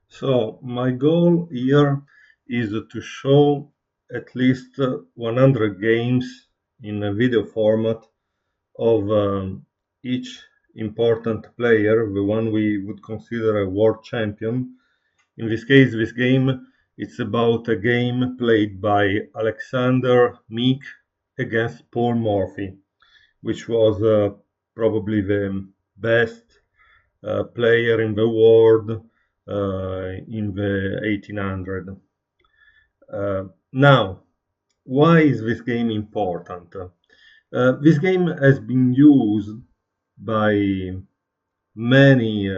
So my goal here is to show at least 100 games in a video format of each important player, the one we would consider a world champion. In this case, this game, it's about a game played by Alexander Meek against Paul Morphy, which was probably the best player in the world in the 1800. Now, why is this game important? This game has been used by many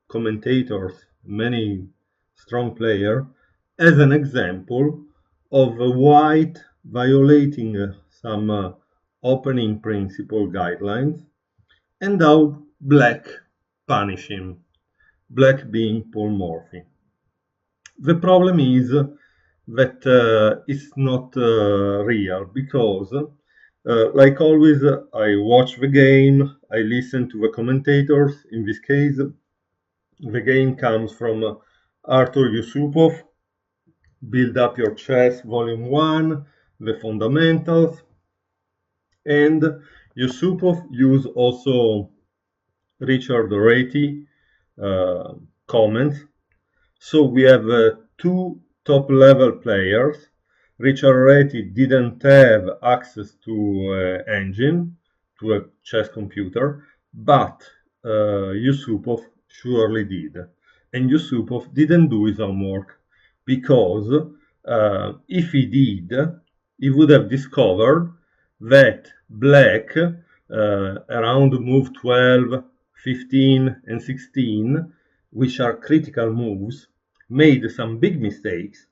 commentators, many strong players, as an example of a white violating some opening principle guidelines and how black punish him, black being Paul Morphy. The problem is that it's not real because, like always, I watch the game, I listen to the commentators. In this case, the game comes from Arthur Yusupov, Build Up Your Chess, Volume 1, The Fundamentals, and Yusupov used also Richard Reti comments. So we have two top level players. Richard Reti didn't have access to engine, to a chess computer, but Yusupov surely did. And Yusupov didn't do his homework because if he did, he would have discovered that black around move 12, 15, and 16, which are critical moves, made some big mistakes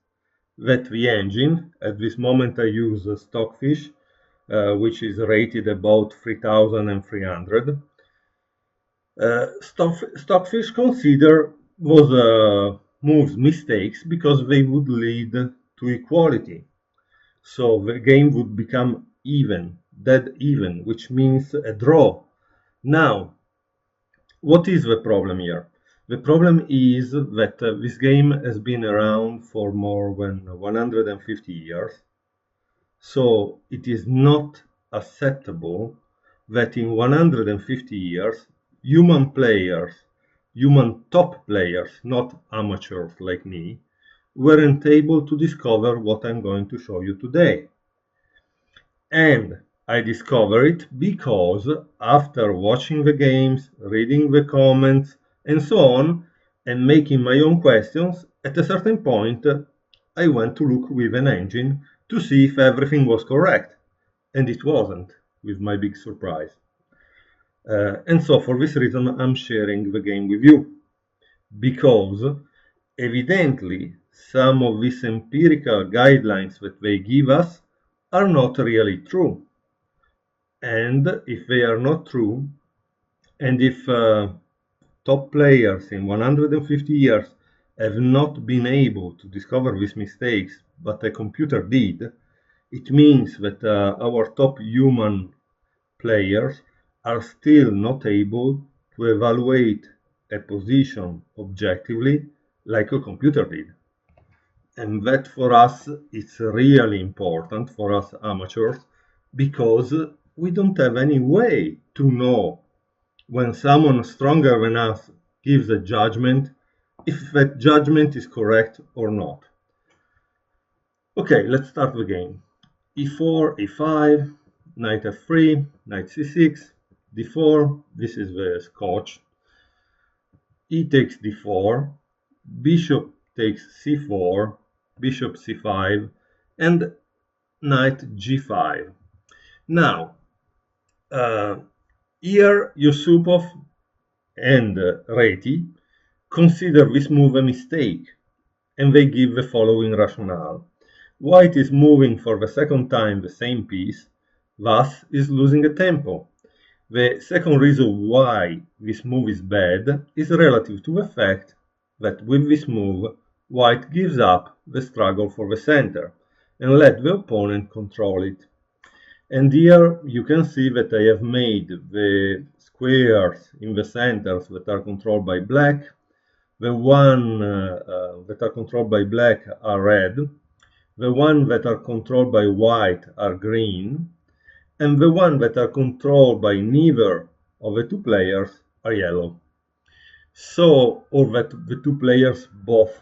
that the engine, at this moment I use Stockfish, which is rated about 3300. Stockfish consider was moves mistakes because they would lead to equality. So the game would become even, dead even, which means a draw. Now, what is the problem here? The problem is that this game has been around for more than 150 years. So it is not acceptable that in 150 years, human players, human top players, not amateurs like me, weren't able to discover what I'm going to show you today. And I discovered it because after watching the games, reading the comments, and so on, and making my own questions, at a certain point, I went to look with an engine to see if everything was correct. And it wasn't, with my big surprise. And so for this reason, I'm sharing the game with you. Because evidently, some of these empirical guidelines that they give us are not really true. And if they are not true, and if top players in 150 years have not been able to discover these mistakes, but a computer did, it means that our top human players are still not able to evaluate a position objectively like a computer did. And that for us is really important, for us amateurs, because we don't have any way to know when someone stronger than us gives a judgment, if that judgment is correct or not. Okay, let's start the game. e4, e5, knight f3, knight c6, d4, this is the scotch, e takes d4, bishop takes c4, bishop c5, and knight g5. Now, here Yusupov and Reti consider this move a mistake, and they give the following rationale. White is moving for the second time the same piece, thus is losing a tempo. The second reason why this move is bad is relative to the fact that with this move, White gives up the struggle for the center and let the opponent control it. And here you can see that I have made the squares in the centers that are controlled by black, The one that are controlled by black are red, the one that are controlled by white are green, and the one that are controlled by neither of the two players are yellow. So, or that the two players both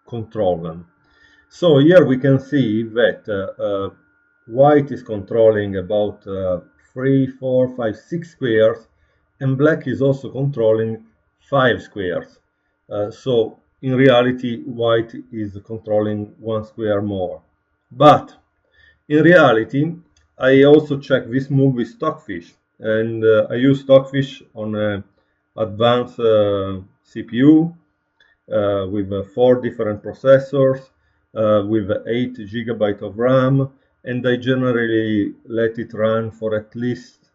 control them. So here we can see that white is controlling about 3, 4, 5, 6 squares, and black is also controlling 5 squares. So in reality, white is controlling 1 square more. But in reality, I also check this move with Stockfish, and I use Stockfish on advanced CPU with 4 different processors, with 8 GB of RAM, and I generally let it run for at least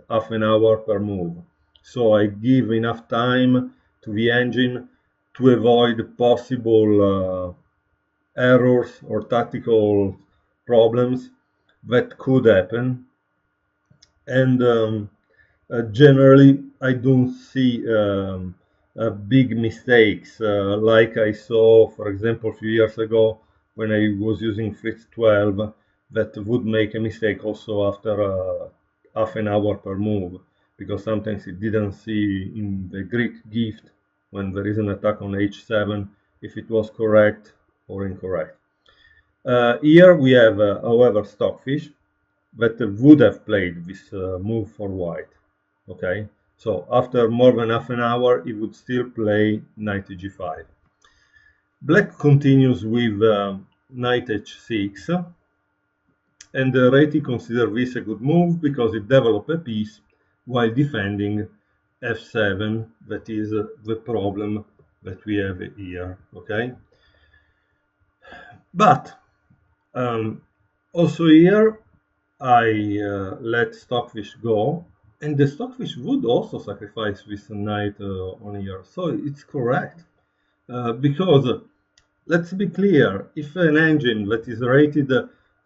half an hour per move. So I give enough time to the engine to avoid possible errors or tactical problems that could happen. And generally, I don't see big mistakes like I saw, for example, a few years ago when I was using Fritz 12, that would make a mistake also after half an hour per move, because sometimes it didn't see in the Greek gift when there is an attack on h7 if it was correct or incorrect. Here we have, however, Stockfish that would have played this move for white. Okay, so after more than half an hour, he would still play knight g5. Black continues with knight h6, and Reti considers this a good move because it develops a piece while defending f7. That is the problem that we have here. Okay, but also here I let Stockfish go, and the Stockfish would also sacrifice this knight on here, so it's correct. Because, let's be clear, if an engine that is rated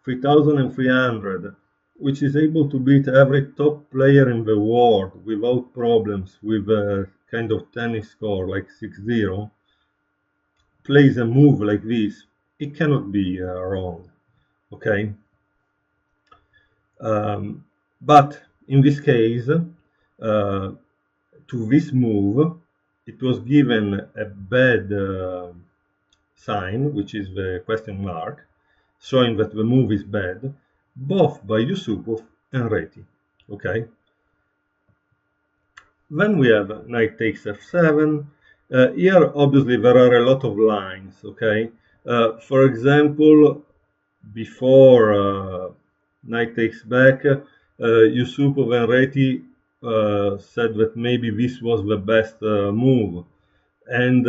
3300, which is able to beat every top player in the world without problems with a kind of tennis score like 6-0, plays a move like this, it cannot be wrong, okay? But in this case, to this move, it was given a bad sign, which is the question mark, showing that the move is bad, both by Yusupov and Reti. Okay. Then we have knight takes f7. Here, obviously, there are a lot of lines. Okay. For example, before knight takes back, Yusupov and Reti said that maybe this was the best move, and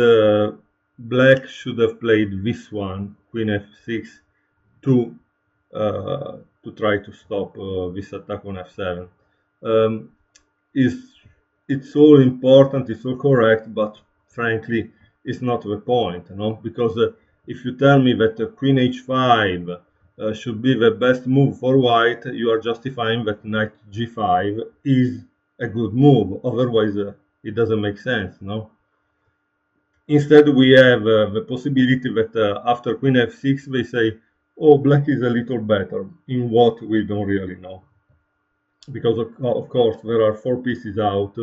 black should have played this one, queen f6, to try to stop this attack on f7. It's all important, it's all correct, but frankly, it's not the point, you know, because if you tell me that queen h5 should be the best move for white, you are justifying that knight g5 is a good move. Otherwise, it doesn't make sense, no? Instead, we have the possibility that after queen f6, they say, oh, black is a little better. In what, we don't really know. Because, of course, there are 4 pieces out,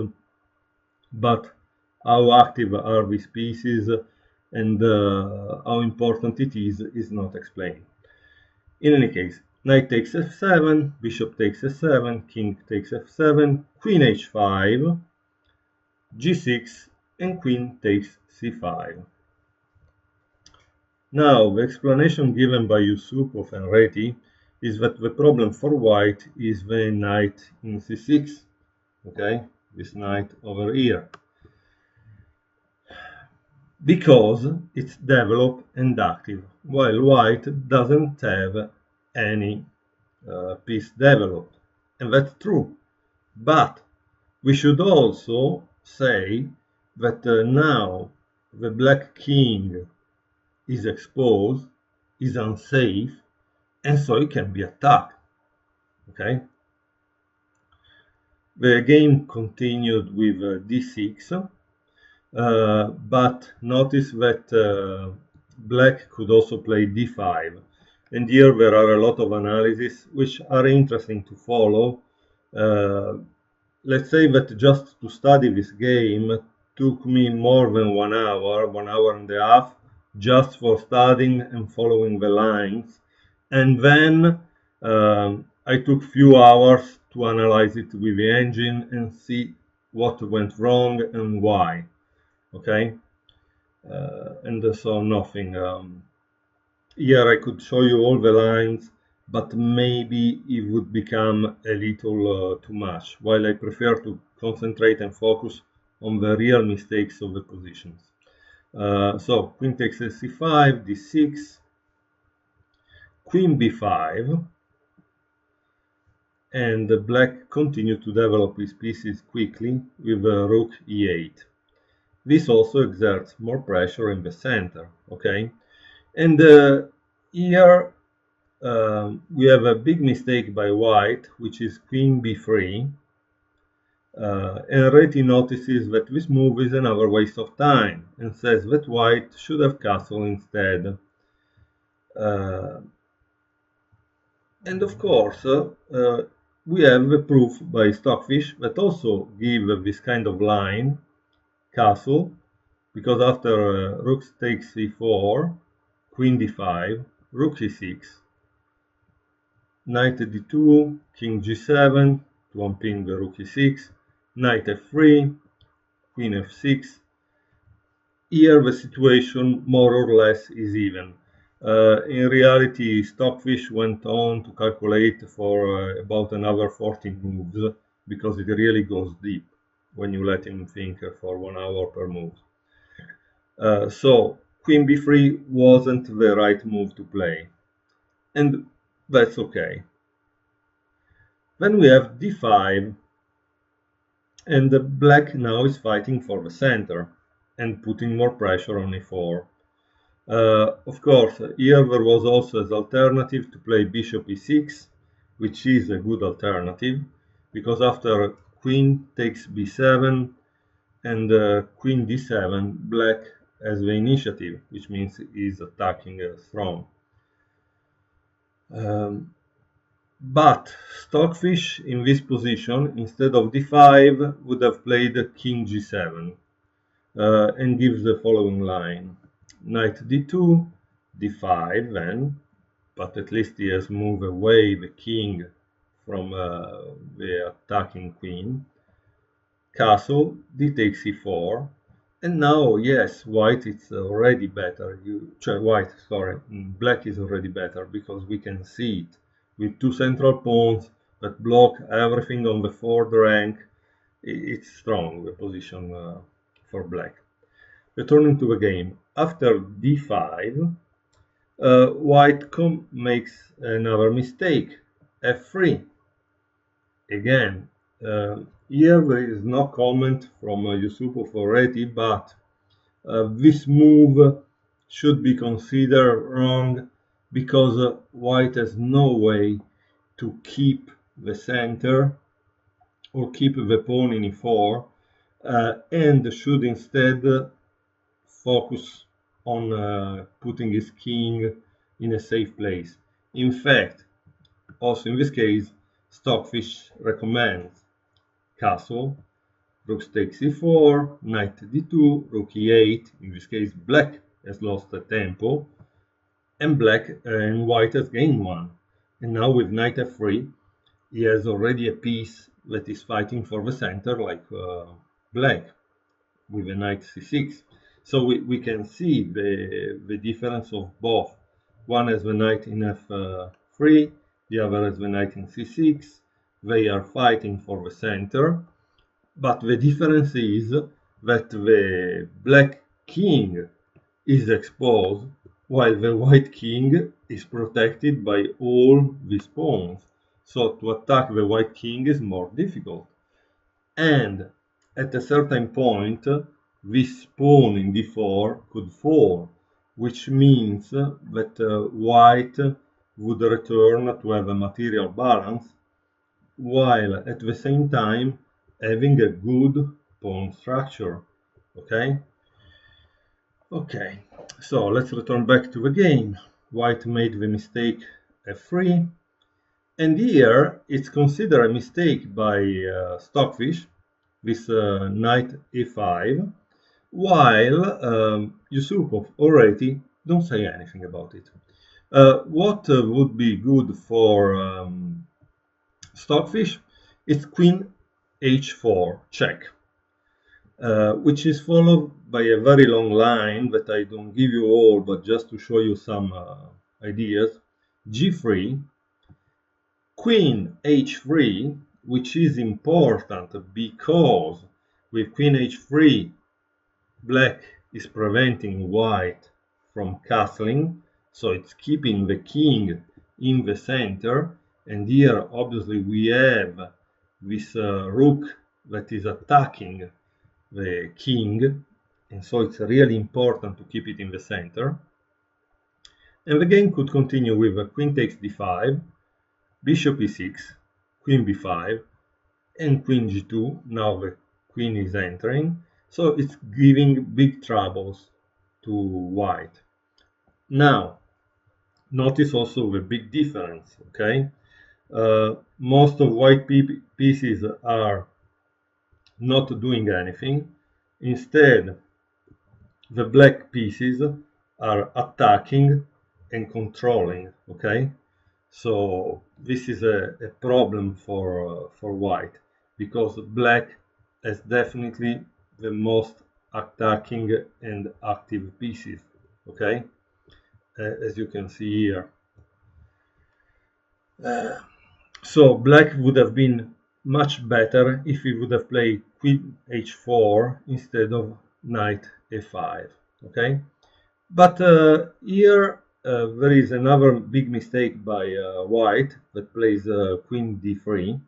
but how active are these pieces and how important it is not explained. In any case, knight takes f7, bishop takes f7, king takes f7, queen h5, g6, and queen takes c5. Now, the explanation given by Yusupov and Reti is that the problem for white is the knight in c6, okay, this knight over here, because it's developed and active, while white doesn't have any piece developed, and that's true. But we should also say that now the black king is exposed, is unsafe, and so it can be attacked. Okay. The game continued with d6, But notice that black could also play d5. And here there are a lot of analyses which are interesting to follow. Let's say that just to study this game took me more than 1 hour and a half, just for studying and following the lines. And then I took few hours to analyze it with the engine and see what went wrong and why. Okay, and so nothing. Here I could show you all the lines, but maybe it would become a little too much, while I prefer to concentrate and focus on the real mistakes of the positions. So queen takes c5, d6, queen b5, and black continued to develop his pieces quickly with rook e8. This also exerts more pressure in the center, okay? And here we have a big mistake by white, which is queen b3. And Reti notices that this move is another waste of time and says that white should have castle instead. And of course, we have the proof by Stockfish that also give this kind of line, castle, because after rook takes c4, queen d5, rook e6, knight d2, king g7 to unpin the rook e6, knight f3, queen f6. Here the situation more or less is even. In reality, Stockfish went on to calculate for about another 14 moves, because it really goes deep when you let him think for 1 hour per move. So queen b3 wasn't the right move to play, and that's okay. Then we have d5, and black now is fighting for the center and putting more pressure on e4. Of course, here there was also as alternative to play bishop e6, which is a good alternative, because after queen takes b7 and queen d7, black has the initiative, which means he's attacking a throne. But Stockfish in this position, instead of d5, would have played king g7 and gives the following line. Knight d2, d5 then, but at least he has moved away the king from the attacking queen. Castle, d takes e4, and now, yes, white is already better. Black is already better, because we can see it with two central pawns that block everything on the fourth rank. It's strong, the position for black. Returning to the game, after d5, white makes another mistake, f3. Again, here there is no comment from Yusupov or Reti, but this move should be considered wrong, because white has no way to keep the center or keep the pawn in e4, and should instead focus on putting his king in a safe place. In fact, also in this case, Stockfish recommends castle, rook takes e4, knight d2, rook e8. In this case, black has lost a tempo, and white has gained one. And now with knight f3, he has already a piece that is fighting for the center, like black with a knight c6. So we can see the difference of both. One has the knight in f3, the other has the knight in c6. They are fighting for the center, but the difference is that the black king is exposed, while the white king is protected by all these pawns. So to attack the white king is more difficult. And at a certain point, this pawn in d4 could fall, which means that white would return to have a material balance, while at the same time having a good pawn structure. Okay. Okay, so let's return back to the game. White made the mistake f3, and here it's considered a mistake by Stockfish, this knight a5, while Yusupov or Reti don't say anything about it. What would be good for Stockfish is queen h4 check. Which is followed by a very long line that I don't give you all, but just to show you some ideas. G3, Queen H3, which is important because with Queen H3, Black is preventing White from castling, so it's keeping the king in the center. And here, obviously, we have this rook that is attacking the king, and so it's really important to keep it in the center. And the game could continue with queen takes d5, bishop e6, queen b5, and queen g2. Now the queen is entering, so it's giving big troubles to white. Now, notice also the big difference, okay? Most of white pieces are not doing anything. Instead, the black pieces are attacking and controlling, okay? So this is a problem for white, because black has definitely the most attacking and active pieces, okay? As you can see here. So black would have been much better if he would have played queen h4 instead of knight a5, okay? But here there is another big mistake by white that plays queen d3.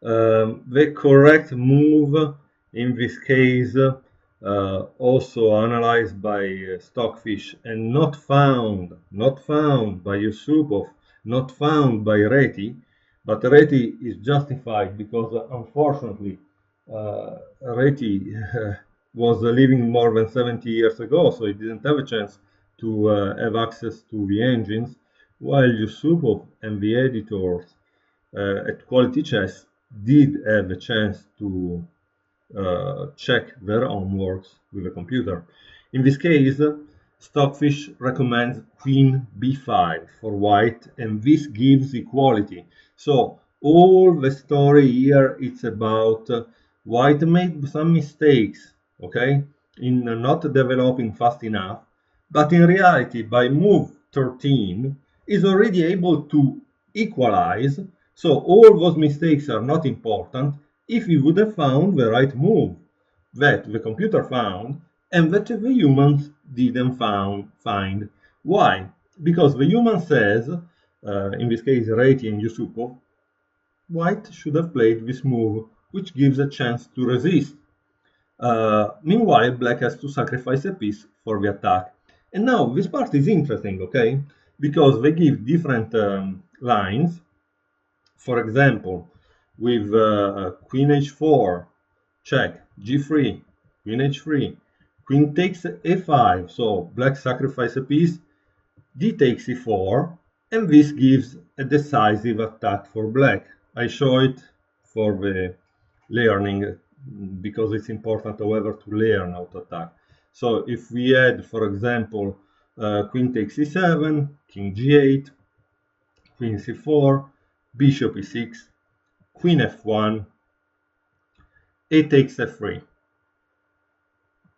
The correct move in this case, also analyzed by Stockfish and not found by Yusupov, not found by Reti, but Reti is justified because unfortunately Reti was living more than 70 years ago, so he didn't have a chance to have access to the engines, while Yusupov and the editors at Quality Chess did have a chance to check their own works with a computer. In this case, Stockfish recommends queen b5 for white, and this gives equality. So all the story here it's about white made some mistakes, okay, in not developing fast enough, but in reality by move 13 is already able to equalize. So all those mistakes are not important if we would have found the right move that the computer found and that the humans didn't find. Why? Because the human says, in this case Reti and Yusupov, white should have played this move, which gives a chance to resist. Meanwhile, black has to sacrifice a piece for the attack. And now this part is interesting, okay? Because they give different lines. For example, with queen h4, check, g3, queen h3, queen takes a5, so black sacrifice a piece, d takes e4, and this gives a decisive attack for black. I show it for the learning because it's important, however, to learn how to attack. So if we had, for example, queen takes e7, king g8, queen c4, bishop e6, queen f1, a takes f3.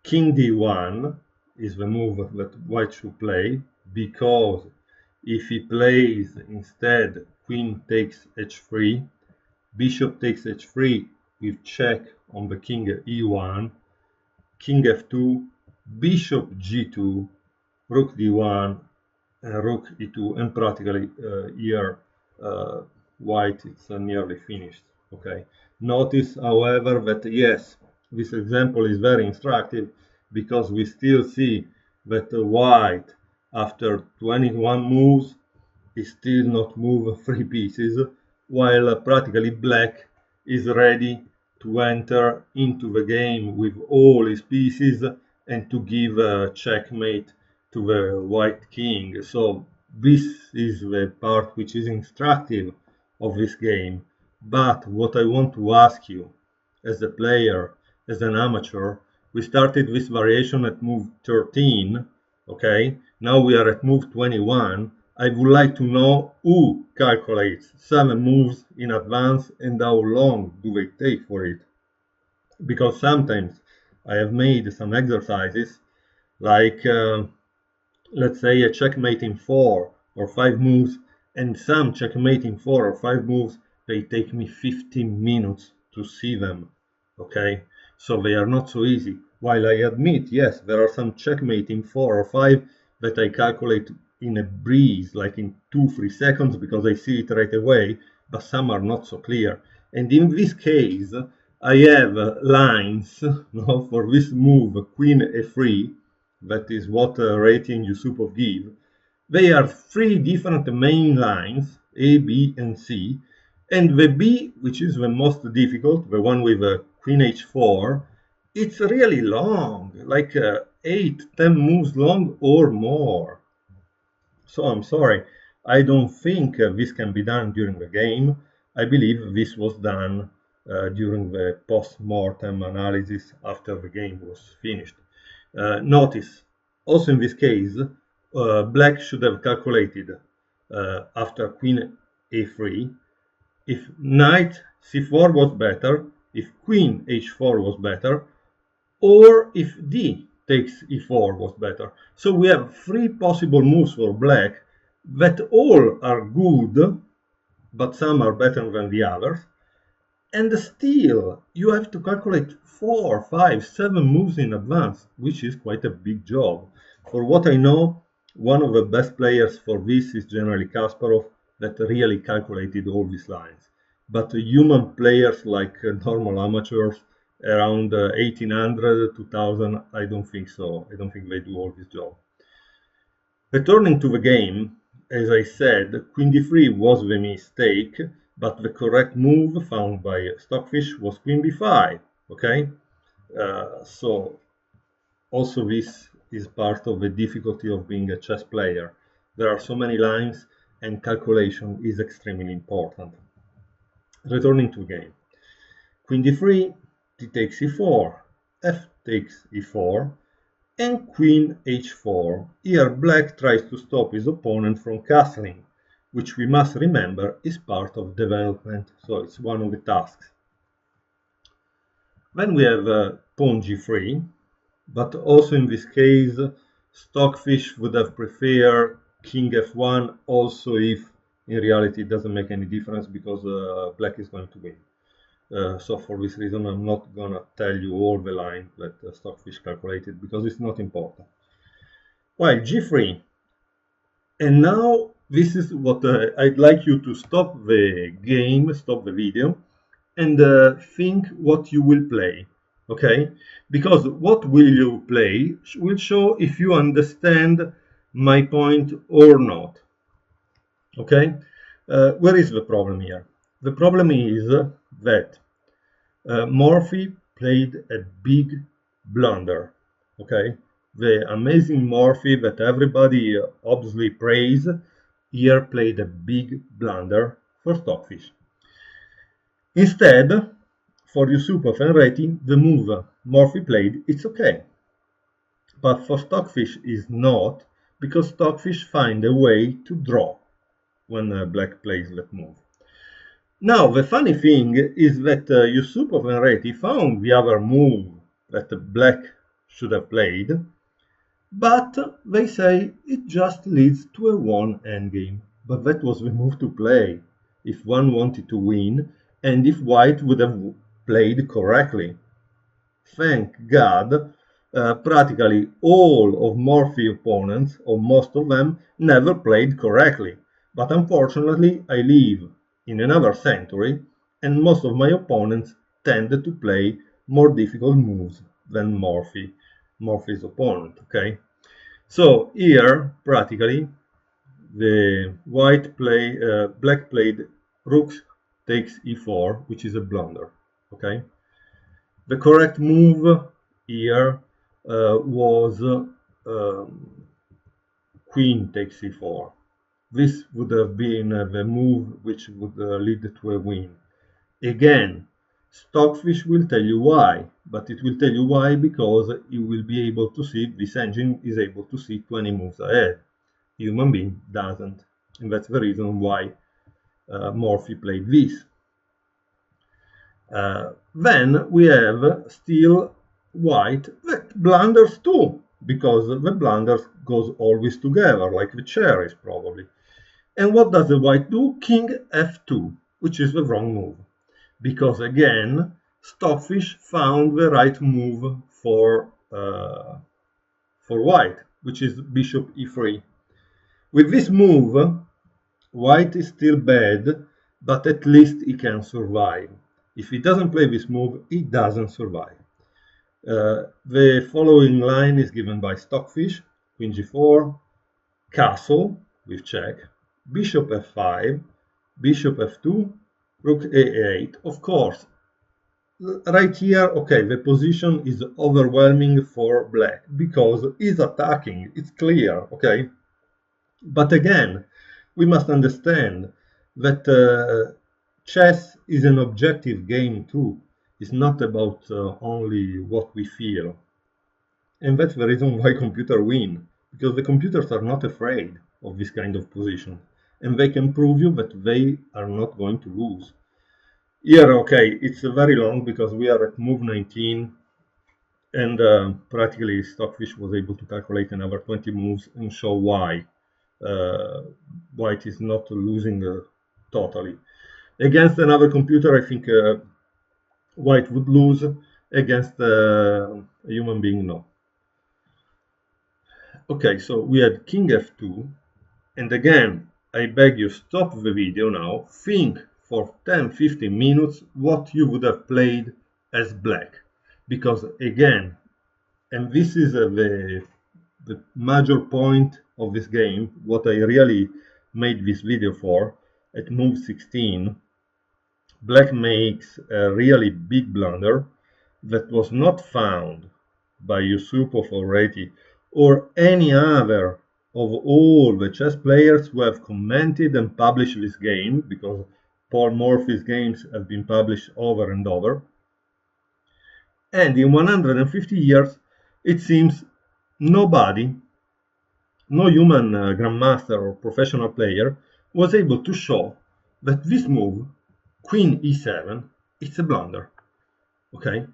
King d1 is the move that white should play, because if he plays instead queen takes h3, bishop takes h3 with check on the king e1, king f2, bishop g2, rook d1, rook e2, and practically here white is nearly finished. Okay. Notice, however, that yes, this example is very instructive because we still see that white, after 21 moves, is still not moved 3 pieces, while practically black is ready to enter into the game with all his pieces and to give a checkmate to the white king. So this is the part which is instructive of this game. But what I want to ask you, as a player, as an amateur, we started this variation at move 13, okay? Now we are at move 21. I would like to know who calculates 7 moves in advance and how long do they take for it. Because sometimes I have made some exercises like, let's say, a checkmate in 4 or 5 moves, and some checkmate in 4 or 5 moves, they take me 15 minutes to see them, okay? So they are not so easy. While I admit, yes, there are some checkmate in 4 or 5 that I calculate in a breeze, like in 2-3 seconds, because I see it right away, but some are not so clear. And in this case, I have lines for this move, Queen A3, that is what Reti and Yusupov give. They are 3 different main lines, A, B, and C, and the B, which is the most difficult, the one with Queen H4, it's really long, like 8-10 moves long or more. So I'm sorry, I don't think this can be done during the game. I believe this was done during the post-mortem analysis after the game was finished. Notice, also in this case, black should have calculated after Queen A3 if Knight C4 was better, if Queen H4 was better, or if D takes E4 was better. So we have 3 possible moves for black that all are good, but some are better than the others. And still, you have to calculate 4, 5, 7 moves in advance, which is quite a big job. For what I know, one of the best players for this is generally Kasparov, that really calculated all these lines. But human players like normal amateurs, around 1800, 2000, I don't think so. I don't think they do all this job. Returning to the game, as I said, Queen d3 was the mistake, but the correct move found by Stockfish was Queen b5, okay? So also this is part of the difficulty of being a chess player. There are so many lines and calculation is extremely important. Returning to the game. Queen d3, d takes e4, f takes e4, and Queen h4. Here black tries to stop his opponent from castling, which we must remember is part of development, so it's one of the tasks. Then we have pawn g3, but also in this case Stockfish would have preferred king f1, also if in reality it doesn't make any difference because black is going to win. So for this reason I'm not gonna tell you all the lines that Stockfish calculated because it's not important. Well, g3, and now this is what I'd like you to stop the game, stop the video, and think what you will play, okay? Because what will you play will show if you understand my point or not, okay? Where is the problem here? The problem is that Morphy played a big blunder, okay? The amazing Morphy that everybody obviously praised here played a big blunder for Stockfish. Instead, for Yusupov and Reti, the move Morphy played, it's okay. But for Stockfish is not, because Stockfish find a way to draw when black plays that move. Now, the funny thing is that Yusupov and Reti found the other move that black should have played, but they say it just leads to a 1 endgame. But that was the move to play if one wanted to win, and if white would have played correctly. Thank God, practically all of Morphy opponents, or most of them, never played correctly. But unfortunately, I live in another century, and most of my opponents tended to play more difficult moves than Morphy's opponent, okay? So here, practically, the black played rook takes e4, which is a blunder, okay? The correct move here was queen takes c4. This would have been the move which would lead to a win. Again, Stockfish will tell you why, but it will tell you why because you will be able to see, this engine is able to see 20 moves ahead. Human being doesn't, and that's the reason why Morphy played this. Then we have still white that blunders too, because the blunders goes always together, like the cherries probably. And what does the white do? King f2, which is the wrong move. Because again, Stockfish found the right move for white, which is bishop e3. With this move, white is still bad, but at least he can survive. If he doesn't play this move, he doesn't survive. The following line is given by Stockfish: queen g4, castle with check, bishop f5, bishop f2, rook a8. Of course, right here, okay, the position is overwhelming for black because he's attacking, it's clear, okay? But again, we must understand that chess is an objective game too. It's not about only what we feel. And that's the reason why computers win, because the computers are not afraid of this kind of position. And they can prove you that they are not going to lose. Here, okay, it's very long because we are at move 19, and practically Stockfish was able to calculate another 20 moves and show why white is not losing totally. Against another computer, I think white would lose. Against a human being, no. Okay, so we had king f2, and again, I beg you, stop the video now, think for 10-15 minutes what you would have played as black, because again, and this is the major point of this game, what I really made this video for. At move 16, black makes a really big blunder that was not found by Yusupov or Reti or any other of all the chess players who have commented and published this game, because Paul Morphy's games have been published over and over. And in 150 years, it seems nobody, no human grandmaster or professional player, was able to show that this move, queen e7, it's a blunder. Okay?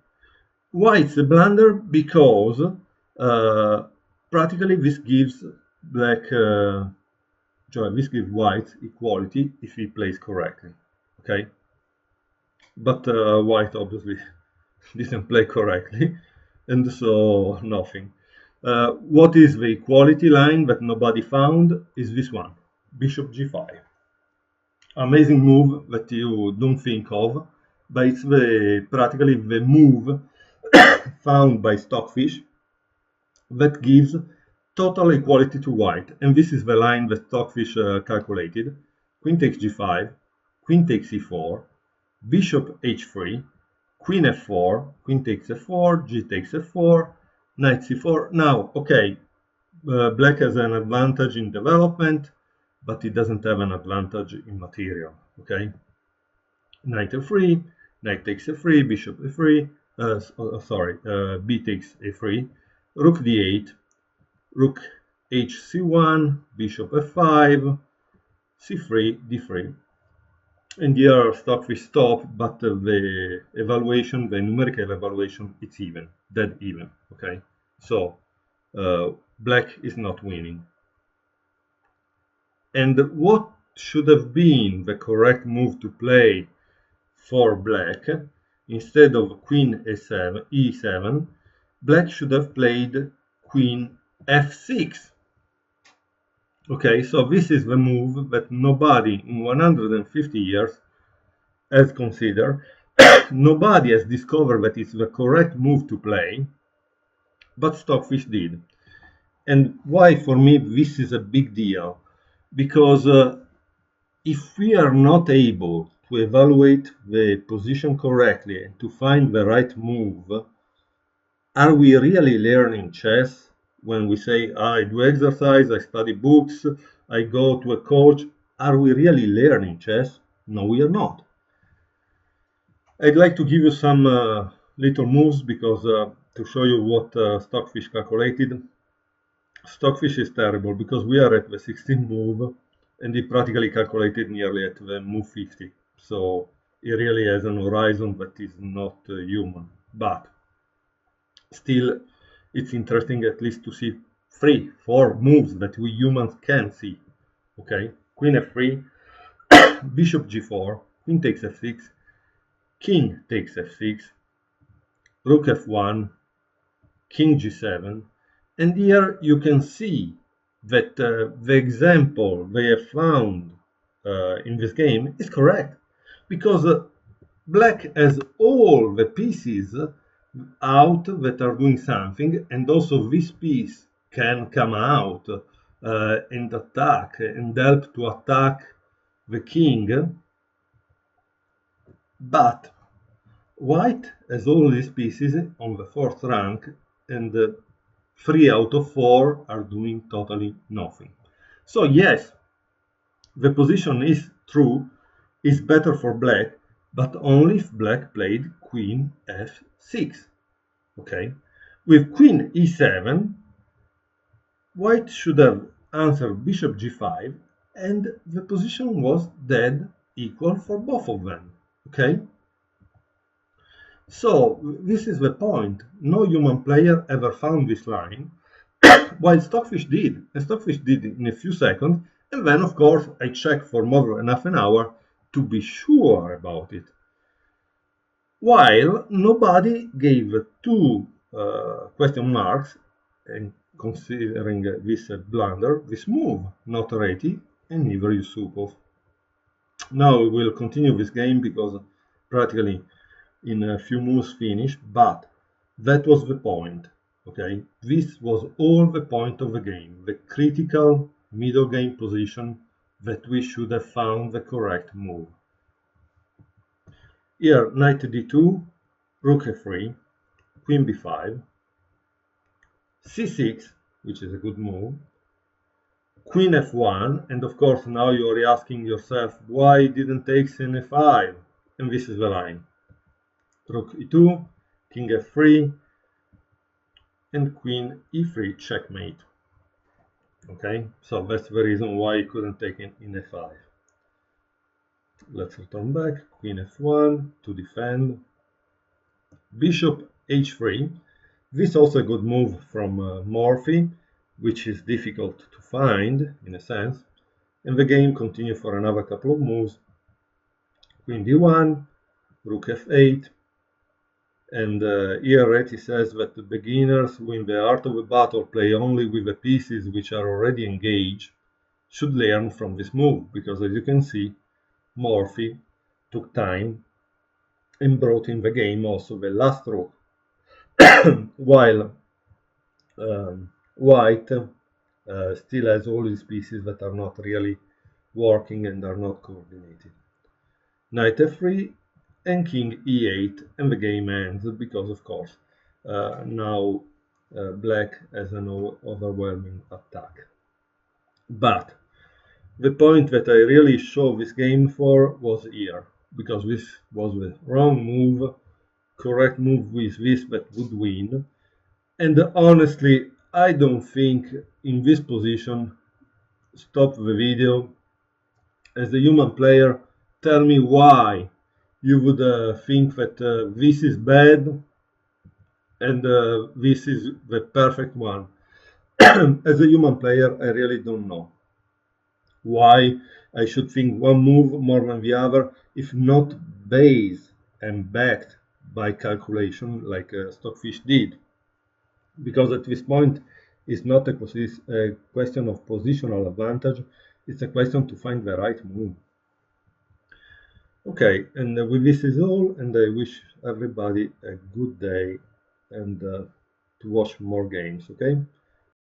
Why it's a blunder? Because practically this gives black, this gives white equality if he plays correctly. Okay? But white obviously didn't play correctly, and so nothing. What is the equality line that nobody found is this one, bishop g5. Amazing move that you don't think of, but it's practically the move found by Stockfish that gives total equality to white. And this is the line that Stockfish calculated. Queen takes g5, queen takes e4, bishop h3, queen f4, queen takes f4, g takes f4, knight c4. Now, okay, black has an advantage in development, but it doesn't have an advantage in material, okay? Knight f3, knight takes f3, bishop f3, b takes a3, rook d8, rook hc1, bishop f5, c3, d3. And here Stockfish stop, but the evaluation, the numerical evaluation, it's even, dead even, okay? So black is not winning. And what should have been the correct move to play for black? Instead of queen e7, black should have played queen f6. Okay, so this is the move that nobody in 150 years has considered. Nobody has discovered that it's the correct move to play, but Stockfish did. And why for me this is a big deal? Because if we are not able to evaluate the position correctly and to find the right move, are we really learning chess when we say, I do exercise, I study books, I go to a coach? Are we really learning chess? No, we are not. I'd like to give you some little moves because to show you what Stockfish calculated. Stockfish is terrible because we are at the 16th move and he practically calculated nearly at the move 50. So he really has an horizon that is not human. But still, it's interesting at least to see 3, 4 moves that we humans can see. Okay, Queen f3, Bishop g4, Queen takes f6, King takes f6, Rook f1, King g7, and here you can see that the example they have found in this game is correct, because black has all the pieces out that are doing something, and also this piece can come out and attack and help to attack the king, but white has all these pieces on the 4th rank, and 3 out of 4 are doing totally nothing. So yes, the position is true, is better for black, but only if black played queen f6. Okay, with queen e7, white should have answered bishop g5, and the position was dead equal for both of them. Okay, so this is the point. No human player ever found this line, while Stockfish did. And Stockfish did it in a few seconds, and then of course I checked for more than half an hour to be sure about it. While nobody gave 2 question marks, and considering this blunder, this move, not Reti and neither Yusupov. Now we will continue this game because practically in a few moves finished, but that was the point. Okay, this was all the point of the game, the critical middle game position that we should have found the correct move. Here, knight d2, rook f3, queen b5, c6, which is a good move, queen f1, and of course now you are asking yourself why didn't take n5, and this is the line. Rook e2, king f3, and queen e3 checkmate. Okay, so that's the reason why he couldn't take in f5. Let's return back, queen f1 to defend, bishop h3. This is also a good move from Morphy, which is difficult to find in a sense, and the game continues for another couple of moves, queen d1, rook f8, and here Reti says that the beginners who in the art of the battle play only with the pieces which are already engaged should learn from this move, because as you can see, Morphy took time and brought in the game also the last rook, while white still has all these pieces that are not really working and are not coordinated. Knight f3 and king e8, and the game ends because of course now black has an overwhelming attack. But the point that I really show this game for was here, because this was the wrong move, correct move with this that would win, and honestly I don't think in this position, stop the video, as a human player, tell me why you would think that this is bad and this is the perfect one. As a human player, I really don't know why I should think one move more than the other, if not based and backed by calculation like Stockfish did. Because at this point, it's not a question of positional advantage, it's a question to find the right move. Okay, and with this is all, and I wish everybody a good day and to watch more games, okay?